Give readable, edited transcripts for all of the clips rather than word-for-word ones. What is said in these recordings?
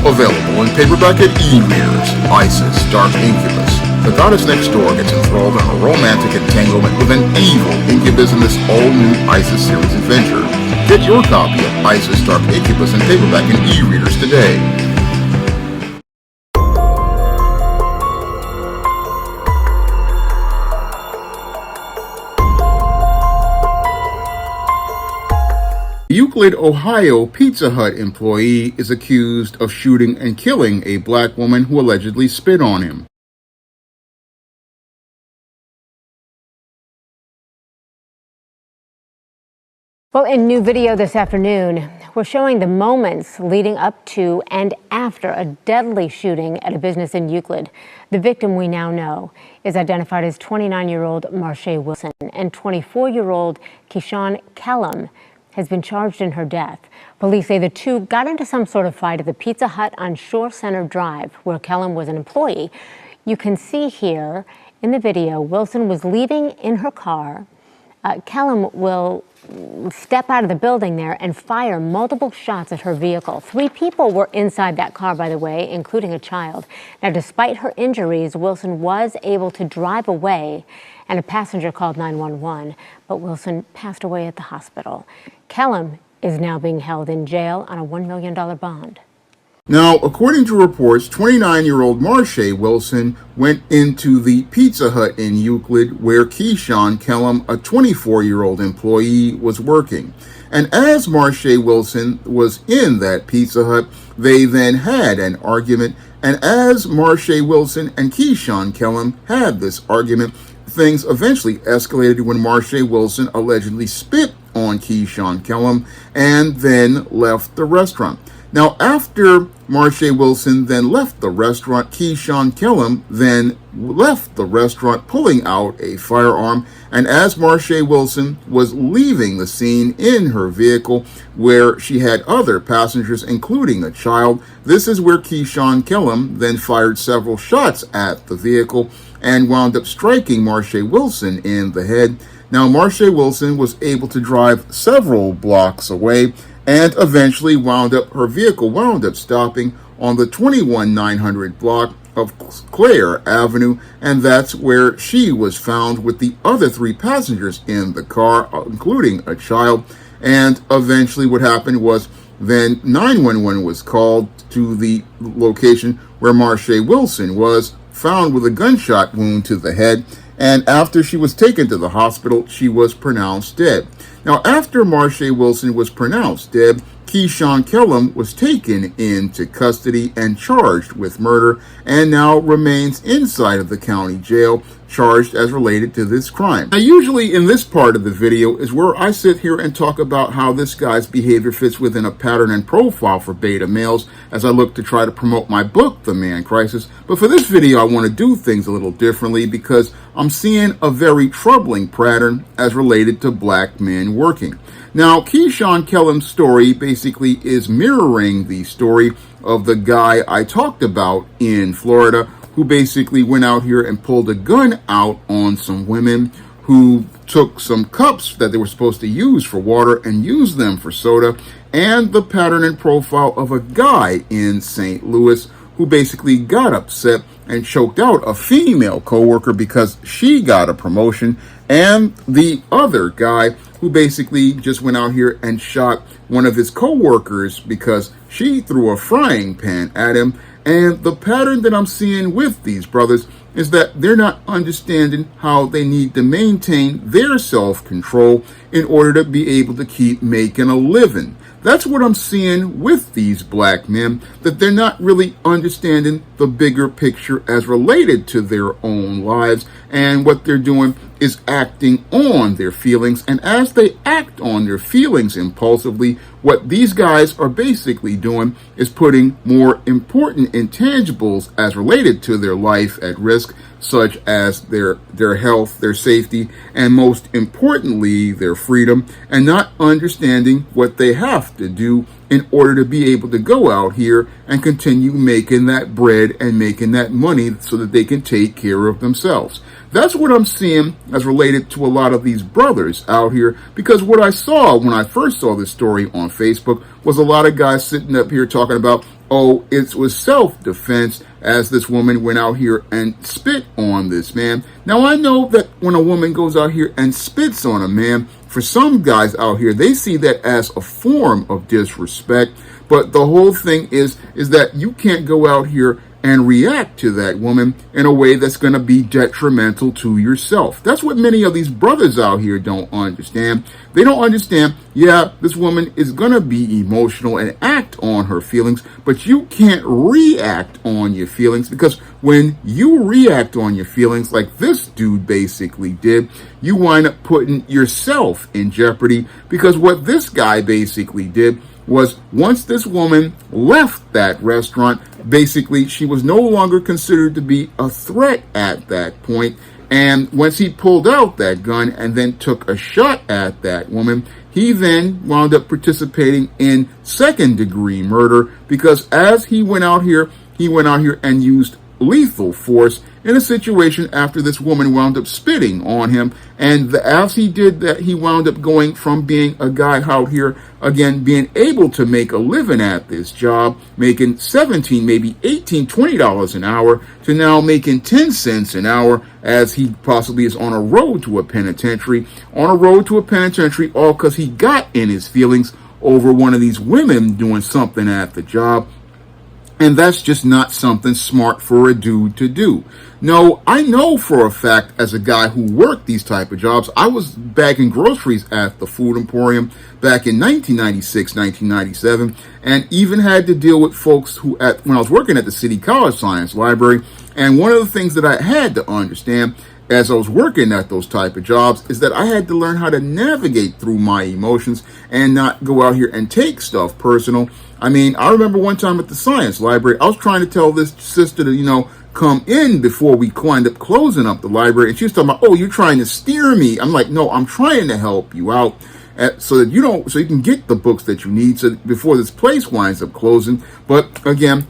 Available in paperback and e-readers, Isis, Dark Incubus. The goddess next door gets enthralled in a romantic entanglement with an evil incubus in this all-new Isis series adventure. Get your copy of Isis, Dark Incubus in paperback and e-readers today. Euclid, Ohio Pizza Hut employee is accused of shooting and killing a black woman who allegedly spit on him. Well, in new video this afternoon, we're showing the moments leading up to and after a deadly shooting at a business in Euclid. The victim, we now know, is identified as 29-year-old Marche Wilson, and 24-year-old Keyshawn Kellum has been charged in her death. Police say the two got into some sort of fight at the Pizza Hut on Shore Center Drive, where Kellum was an employee. You can see here in the video, Wilson was leaving in her car. Kellum will step out of the building there and fire multiple shots at her vehicle. 3 people were inside that car, by the way, including a child. Now, despite her injuries, Wilson was able to drive away, and a passenger called 911, but Wilson passed away at the hospital. Kellum is now being held in jail on a $1 million bond. Now, according to reports, 29-year-old Marche Wilson went into the Pizza Hut in Euclid where Keyshawn Kellum, a 24-year-old employee, was working. And as Marche Wilson was in that Pizza Hut, they then had an argument. And as Marche Wilson and Keyshawn Kellum had this argument, things eventually escalated when Marche Wilson allegedly spit on Keyshawn Kellum and then left the restaurant. Now, after Marche Wilson then left the restaurant, Keyshawn Kellum then left the restaurant pulling out a firearm. And as Marche Wilson was leaving the scene in her vehicle where she had other passengers, including a child, this is where Keyshawn Kellum then fired several shots at the vehicle and wound up striking Marche Wilson in the head. Now, Marche Wilson was able to drive several blocks away and eventually her vehicle wound up stopping on the 21900 block of Clare Avenue, and that's where she was found with the other 3 passengers in the car, including a child. And eventually what happened was then 911 was called to the location where Marche Wilson was found with a gunshot wound to the head, and after she was taken to the hospital, she was pronounced dead. Now, after Marche Wilson was pronounced dead, Keyshawn Kellum was taken into custody and charged with murder and now remains inside of the county jail, charged as related to this crime. Now, usually in this part of the video is where I sit here and talk about how this guy's behavior fits within a pattern and profile for beta males as I look to try to promote my book, The Man Crisis. But for this video, I want to do things a little differently because I'm seeing a very troubling pattern as related to black men working. Now, Keyshawn Kellum's story basically is mirroring the story of the guy I talked about in Florida who basically went out here and pulled a gun out on some women who took some cups that they were supposed to use for water and used them for soda, and the pattern and profile of a guy in St. Louis who basically got upset and choked out a female coworker because she got a promotion, and the other guy who basically just went out here and shot one of his coworkers because she threw a frying pan at him. And the pattern that I'm seeing with these brothers is that they're not understanding how they need to maintain their self-control in order to be able to keep making a living. That's what I'm seeing with these black men, that they're not really understanding the bigger picture as related to their own lives, and what they're doing is acting on their feelings. And as they act on their feelings impulsively, what these guys are basically doing is putting more important intangibles as related to their life at risk, such as their health, their safety, and most importantly, their freedom, and not understanding what they have to do in order to be able to go out here and continue making that bread and making that money so that they can take care of themselves. That's what I'm seeing as related to a lot of these brothers out here, because what I saw when I first saw this story on Facebook was a lot of guys sitting up here talking about, oh, it was self-defense as this woman went out here and spit on this man. Now, I know that when a woman goes out here and spits on a man, for some guys out here, they see that as a form of disrespect. But the whole thing is that you can't go out here and react to that woman in a way that's going to be detrimental to yourself. That's what many of these brothers out here don't understand. They don't understand, yeah, this woman is going to be emotional and act on her feelings, but you can't react on your feelings, because when you react on your feelings like this dude basically did, you wind up putting yourself in jeopardy, because what this guy basically did was, once this woman left that restaurant, basically she was no longer considered to be a threat at that point. And once he pulled out that gun and then took a shot at that woman, he then wound up participating in second-degree murder, because as he went out here and used lethal force in a situation after this woman wound up spitting on him. And as he did that, he wound up going from being a guy out here, again, being able to make a living at this job, making $17, maybe $18, $20 an hour, to now making 10 cents an hour, as he possibly is on a road to a penitentiary, all because he got in his feelings over one of these women doing something at the job. And that's just not something smart for a dude to do. No, I know for a fact, as a guy who worked these type of jobs, I was bagging groceries at the Food Emporium back in 1996, 1997, and even had to deal with folks when I was working at the City College Science Library. And one of the things that I had to understand as I was working at those type of jobs is that I had to learn how to navigate through my emotions and not go out here and take stuff personal. I mean, I remember one time at the science library, I was trying to tell this sister to, come in before we wind up closing up the library. And she was talking about, oh, you're trying to steer me. I'm like, no, I'm trying to help you out so that so you can get the books that you need before this place winds up closing. But again,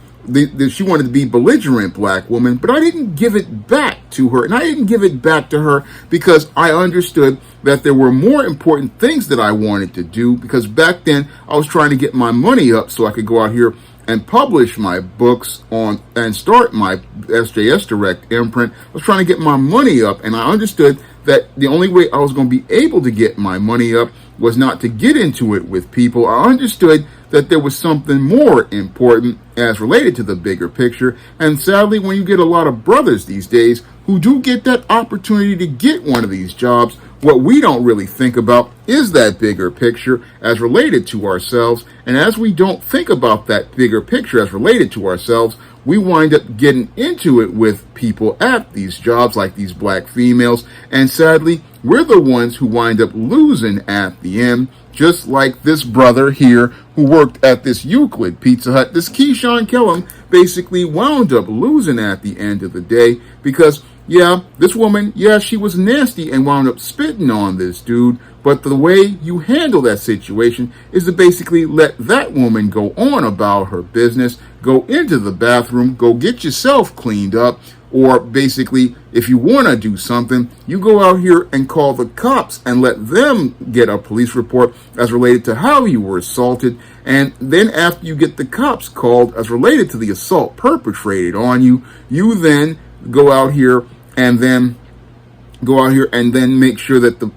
she wanted to be belligerent black woman, but I didn't give it back to her. And I didn't give it back to her because I understood that there were more important things that I wanted to do, because back then I was trying to get my money up so I could go out here and publish my books and start my SJS Direct imprint. I was trying to get my money up, and I understood that the only way I was going to be able to get my money up was not to get into it with people. I understood that there was something more important as related to the bigger picture. And sadly, when you get a lot of brothers these days who do get that opportunity to get one of these jobs, what we don't really think about is that bigger picture as related to ourselves. And as we don't think about that bigger picture as related to ourselves, we wind up getting into it with people at these jobs, like these black females. And sadly, we're the ones who wind up losing at the end, just like this brother here who worked at this Euclid Pizza Hut. This Keyshawn Kellum basically wound up losing at the end of the day because, yeah, this woman, yeah, she was nasty and wound up spitting on this dude. But the way you handle that situation is to basically let that woman go on about her business, go into the bathroom, go get yourself cleaned up, or basically, if you want to do something, you go out here and call the cops and let them get a police report as related to how you were assaulted. And then after you get the cops called as related to the assault perpetrated on you, you then go out here and then make sure that the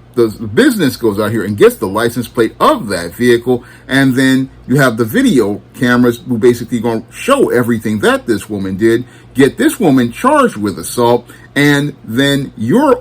business goes out here and gets the license plate of that vehicle. And then you have the video cameras who basically going to show everything that this woman did, get this woman charged with assault. And then you're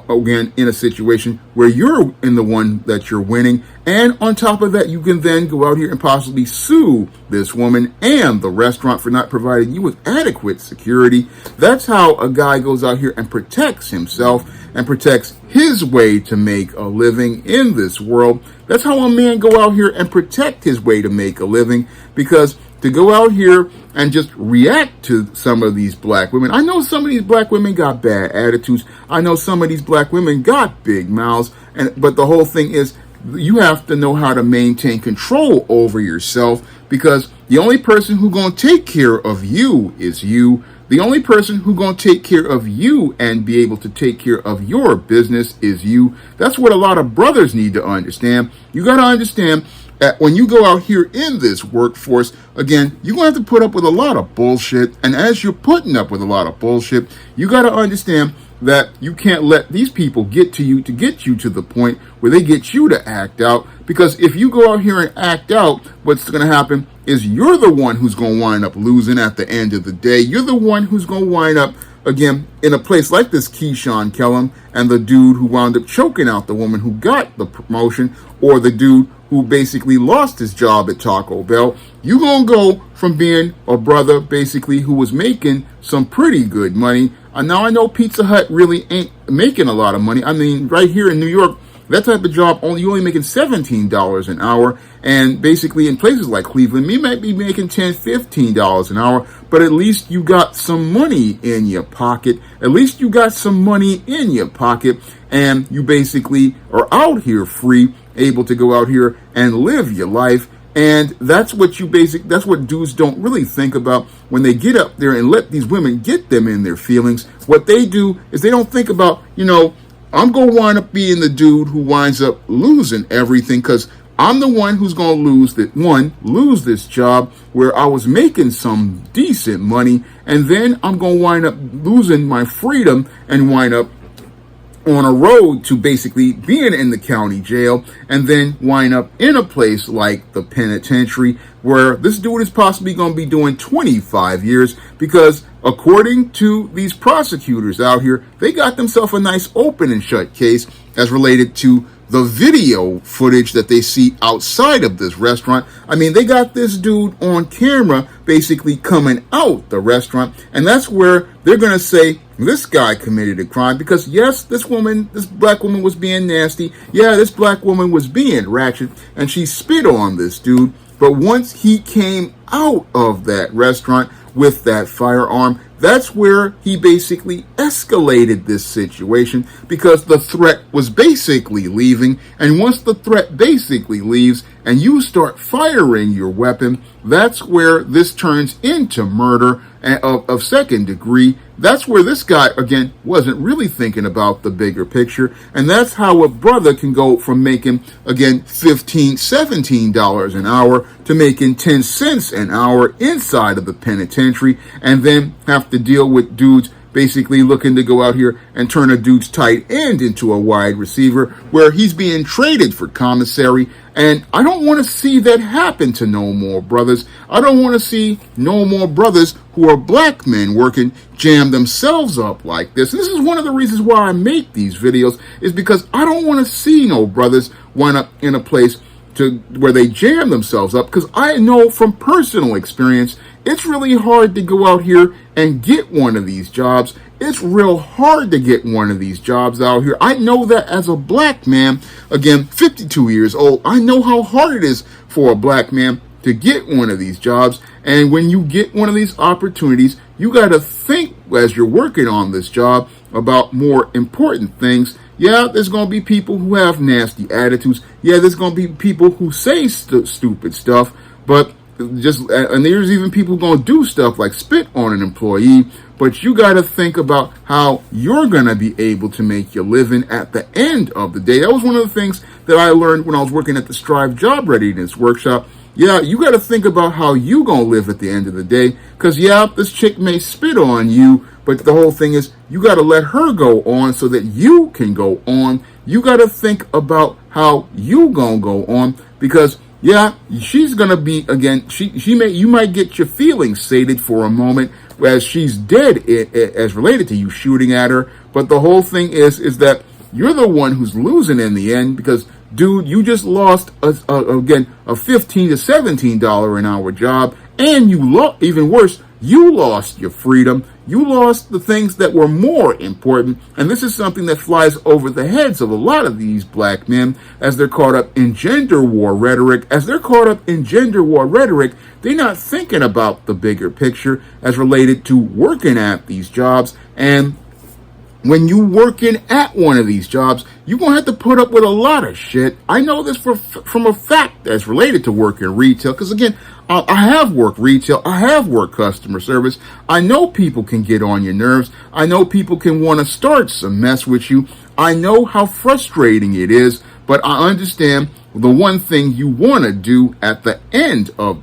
again in a situation where you're in the one that you're winning. And on top of that, you can then go out here and possibly sue this woman and the restaurant for not providing you with adequate security. That's how a guy goes out here and protects himself and protects his way to make a living in this world. That's how a man go out here and protect his way to make a living, because to go out here and just react to some of these black women. I know some of these black women got bad attitudes. I know some of these black women got big mouths. But the whole thing is, you have to know how to maintain control over yourself, because the only person who's going to take care of you is you. The only person who's going to take care of you and be able to take care of your business is you. That's what a lot of brothers need to understand. You got to understand, when you go out here in this workforce, again, you're going to have to put up with a lot of bullshit. And as you're putting up with a lot of bullshit, you got to understand that you can't let these people get to you to the point where they get you to act out. Because if you go out here and act out, what's going to happen is you're the one who's going to wind up losing at the end of the day. You're the one who's going to wind up, again, in a place like this Keyshawn Kellum and the dude who wound up choking out the woman who got the promotion, or the dude who basically lost his job at Taco Bell. You're going to go from being a brother basically who was making some pretty good money. Now, I know Pizza Hut really ain't making a lot of money. I mean, right here in New York, that type of job, you're only making $17 an hour. And basically in places like Cleveland, you might be making $10, $15 an hour. But at least you got some money in your pocket. At least you got some money in your pocket. And you basically are out here free, able to go out here and live your life. And that's what that's what dudes don't really think about when they get up there and let these women get them in their feelings. What they do is they don't think about, I'm going to wind up being the dude who winds up losing everything, because I'm the one who's going to lose this job where I was making some decent money, and then I'm going to wind up losing my freedom and wind up on a road to basically being in the county jail, and then wind up in a place like the penitentiary where this dude is possibly going to be doing 25 years because according to these prosecutors out here, they got themselves a nice open and shut case as related to the video footage that they see outside of this restaurant. I mean, they got this dude on camera basically coming out the restaurant, and that's where they're going to say this guy committed a crime because, yes, this black woman was being nasty. Yeah, this black woman was being ratchet, and she spit on this dude. But once he came out of that restaurant with that firearm, that's where he basically escalated this situation, because the threat was basically leaving. And once the threat basically leaves and you start firing your weapon, that's where this turns into murder of second degree. That's where this guy, again, wasn't really thinking about the bigger picture. And that's how a brother can go from making, again, $15, $17 an hour to making 10 cents an hour inside of the penitentiary, and then have to deal with dudes basically looking to go out here and turn a dude's tight end into a wide receiver where he's being traded for commissary. And I don't want to see that happen to no more brothers. I don't want to see no more brothers who are black men working jam themselves up like this. And this is one of the reasons why I make these videos, is because I don't want to see no brothers wind up in a place where they jam themselves up, because I know from personal experience, it's really hard to go out here and get one of these jobs. It's real hard to get one of these jobs out here. I know that as a black man, again, 52 years old, I know how hard it is for a black man to get one of these jobs. And when you get one of these opportunities, you got to think as you're working on this job about more important things. Yeah, there's going to be people who have nasty attitudes. Yeah, there's going to be people who say stupid stuff, but and there's even people who are going to do stuff like spit on an employee. But you got to think about how you're going to be able to make your living at the end of the day. That was one of the things that I learned when I was working at the Strive Job Readiness Workshop. Yeah, you got to think about how you going to live at the end of the day. Because, yeah, this chick may spit on you, but the whole thing is you got to let her go on so that you can go on. You got to think about how you going to go on, because, yeah, she's going to be, again, you might get your feelings sated for a moment as she's dead as related to you shooting at her. But the whole thing is that you're the one who's losing in the end, because, dude, you just lost, again, a $15 to $17 an hour job. And even worse, you lost your freedom. You lost the things that were more important. And this is something that flies over the heads of a lot of these black men as they're caught up in gender war rhetoric. They're not thinking about the bigger picture as related to working at these jobs. And when you working at one of these jobs, you're going to have to put up with a lot of shit. I know this from a fact that's related to working retail, because, again, I have worked retail. I have worked customer service. I know people can get on your nerves. I know people can want to start some mess with you. I know how frustrating it is. But I understand the one thing you want to do at the end of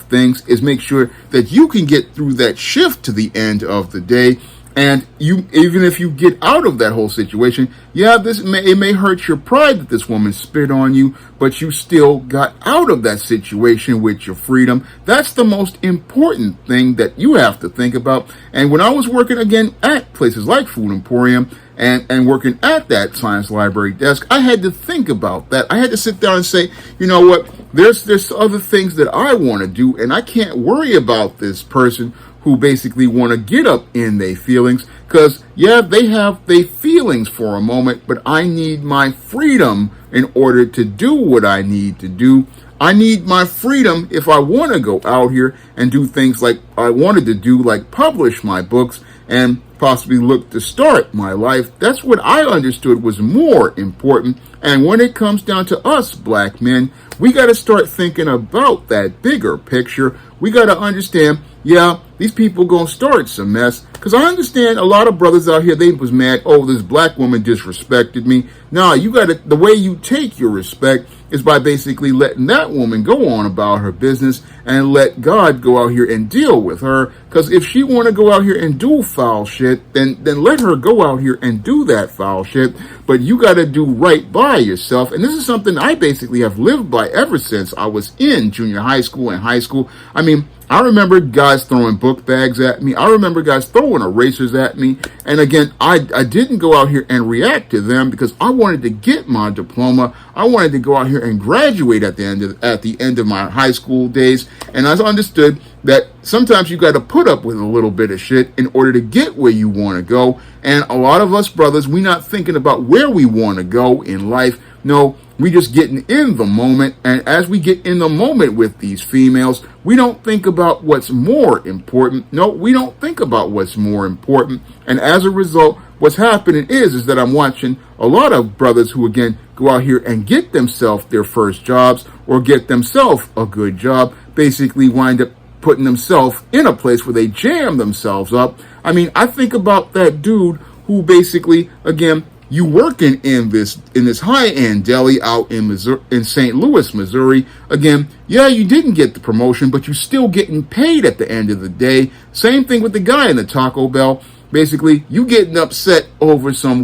things is make sure that you can get through that shift to the end of the day. And you, even if you get out of that whole situation, yeah, it may hurt your pride that this woman spit on you, but you still got out of that situation with your freedom. That's the most important thing that you have to think about. And when I was working again at places like Food Emporium and working at that science library desk, I had to think about that. I had to sit down and say, you know what, there's other things that I want to do, and I can't worry about this person who basically want to get up in their feelings, because yeah, they have their feelings for a moment, but I need my freedom in order to do what I need to do. I need my freedom if I want to go out here and do things like I wanted to do, like publish my books and possibly look to start my life. That's what I understood was more important. And when it comes down to us black men, we got to start thinking about that bigger picture. We got to understand, yeah, these people gonna start some mess. Because I understand a lot of brothers out here, they was mad, oh, this black woman disrespected me. Nah, you gotta, the way you take your respect is by basically letting that woman go on about her business and let God go out here and deal with her. Because if she want to go out here and do foul shit, then let her go out here and do that foul shit. But you got to do right by yourself. And this is something I basically have lived by ever since I was in junior high school and high school. I mean, I remember guys throwing book bags at me. I remember guys throwing erasers at me. And again, I didn't go out here and react to them because I wanted to get my diploma. I wanted to go out here and graduate at the end of my high school days. And I understood that sometimes you got to put up with a little bit of shit in order to get where you want to go. And a lot of us brothers, we not thinking about where we want to go in life. No, we just getting in the moment. And as we get in the moment with these females, we don't think about what's more important. No, we don't think about what's more important. And as a result, what's happening is that I'm watching a lot of brothers who, again, go out here and get themselves their first jobs or get themselves a good job, basically wind up putting themselves in a place where they jam themselves up. I mean, I think about that dude who basically, again, you working in this high-end deli out in St. Louis, Missouri. Again, yeah, you didn't get the promotion, but you're still getting paid at the end of the day. Same thing with the guy in the Taco Bell. Basically, you getting upset over some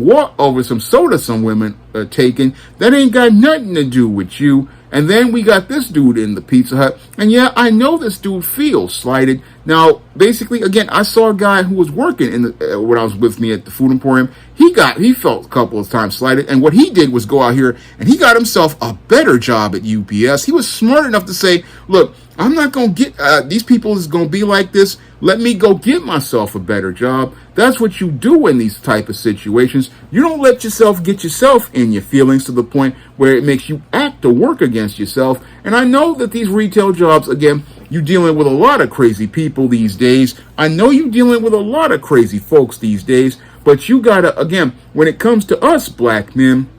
soda some women are taking. That ain't got nothing to do with you. And then we got this dude in the Pizza Hut. And yeah, I know this dude feels slighted. Now, basically, again, I saw a guy who was working when I was with me at the Food Emporium. He felt a couple of times slighted. And what he did was go out here and he got himself a better job at UPS. He was smart enough to say, look, I'm not going to get, these people is going to be like this. Let me go get myself a better job. That's what you do in these type of situations. You don't let yourself get yourself in your feelings to the point where it makes you act or work against yourself. And I know that these retail jobs, again, you're dealing with a lot of crazy people these days. I know you're dealing with a lot of crazy folks these days. But you gotta, again, when it comes to us black men,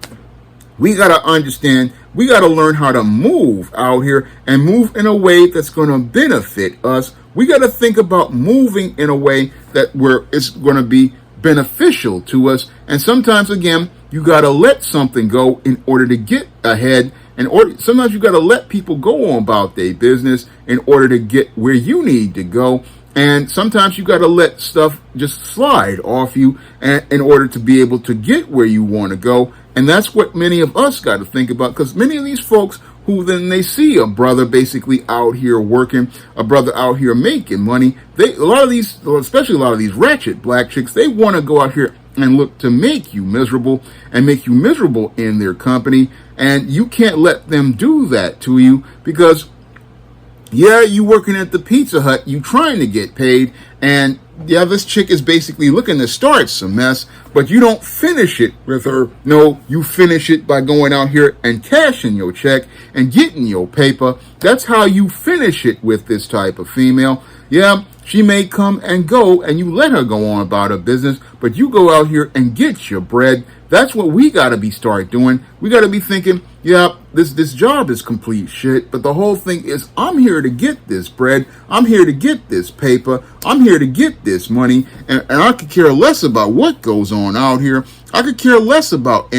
we gotta understand, we gotta learn how to move out here and move in a way that's gonna benefit us. We gotta think about moving in a way that it's gonna be beneficial to us. And sometimes, again, you gotta let something go in order to get ahead. Sometimes you gotta let people go on about their business in order to get where you need to go. And sometimes you got to let stuff just slide off you in order to be able to get where you want to go. And that's what many of us got to think about, because many of these folks who then they see a brother basically out here working, a brother out here making money, especially a lot of these ratchet black chicks, they want to go out here and look to make you miserable and make you miserable in their company. And you can't let them do that to you, because yeah, you working at the Pizza Hut, you trying to get paid, and yeah, this chick is basically looking to start some mess, but you don't finish it with her. No, you finish it by going out here and cashing your check and getting your paper. That's how you finish it with this type of female. Yeah, she may come and go, and you let her go on about her business, but you go out here and get your bread. That's what we got to start doing. We got to be thinking, yeah, this job is complete shit, but the whole thing is I'm here to get this bread. I'm here to get this paper. I'm here to get this money. And I could care less about what goes on out here. I could care less about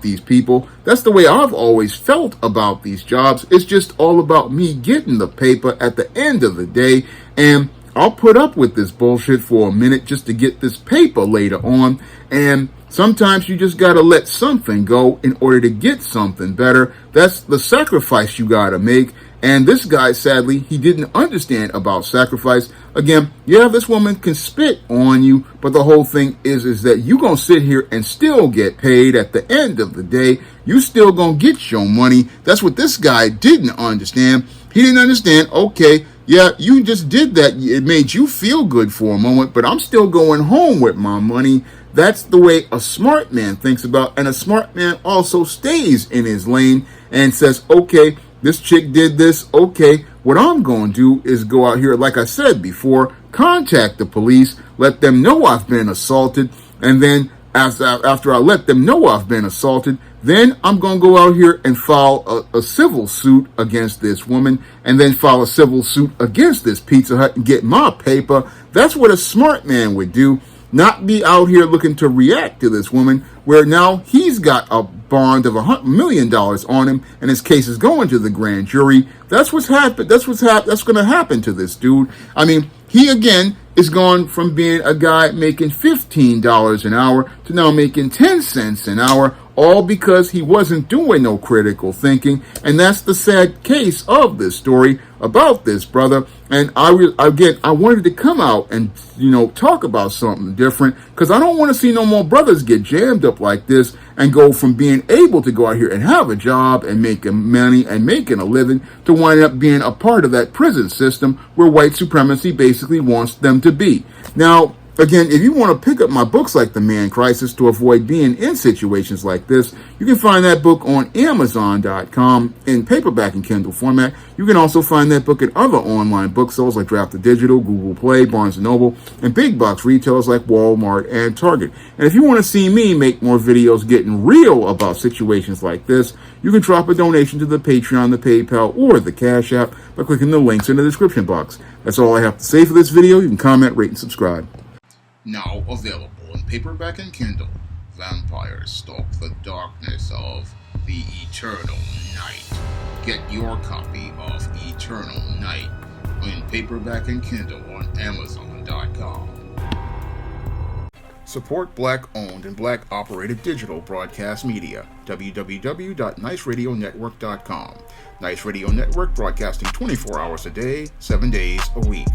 these people. That's the way I've always felt about these jobs. It's just all about me getting the paper at the end of the day. And I'll put up with this bullshit for a minute just to get this paper later on. And sometimes you just gotta let something go in order to get something better. That's the sacrifice you gotta make. And this guy, sadly, he didn't understand about sacrifice. Again, yeah, this woman can spit on you, but the whole thing is that you gonna sit here and still get paid at the end of the day. You still gonna get your money. That's what this guy didn't understand. He didn't understand, okay, yeah, you just did that. It made you feel good for a moment, but I'm still going home with my money. That's the way a smart man thinks about, and a smart man also stays in his lane and says, okay, this chick did this. Okay, what I'm going to do is go out here, like I said before, contact the police, let them know I've been assaulted, and then after I let them know I've been assaulted, then I'm going to go out here and file a civil suit against this woman, and then file a civil suit against this Pizza Hut and get my paper. That's what a smart man would do. Not be out here looking to react to this woman, where now he's got a bond of $100 million on him, and his case is going to the grand jury. That's what's happened. That's going to happen to this dude. I mean, he again is gone from being a guy making $15 an hour to now making 10 cents an hour, all because he wasn't doing no critical thinking. And that's the sad case of this story about this brother. And I wanted to come out and, talk about something different, because I don't want to see no more brothers get jammed up like this and go from being able to go out here and have a job and making money and making a living to wind up being a part of that prison system where white supremacy basically wants them to be. Now, again, if you want to pick up my books like The Man Crisis to avoid being in situations like this, you can find that book on Amazon.com in paperback and Kindle format. You can also find that book at other online bookstores like Drafted Digital, Google Play, Barnes & Noble, and big box retailers like Walmart and Target. And if you want to see me make more videos getting real about situations like this, you can drop a donation to the Patreon, the PayPal, or the Cash App by clicking the links in the description box. That's all I have to say for this video. You can comment, rate, and subscribe. Now available in paperback and Kindle, Vampires Stalk the Darkness of the Eternal Night. Get your copy of Eternal Night in paperback and Kindle on Amazon.com. Support Black-owned and Black-operated digital broadcast media. www.niceradionetwork.com. Nice Radio Network, broadcasting 24 hours a day, 7 days a week.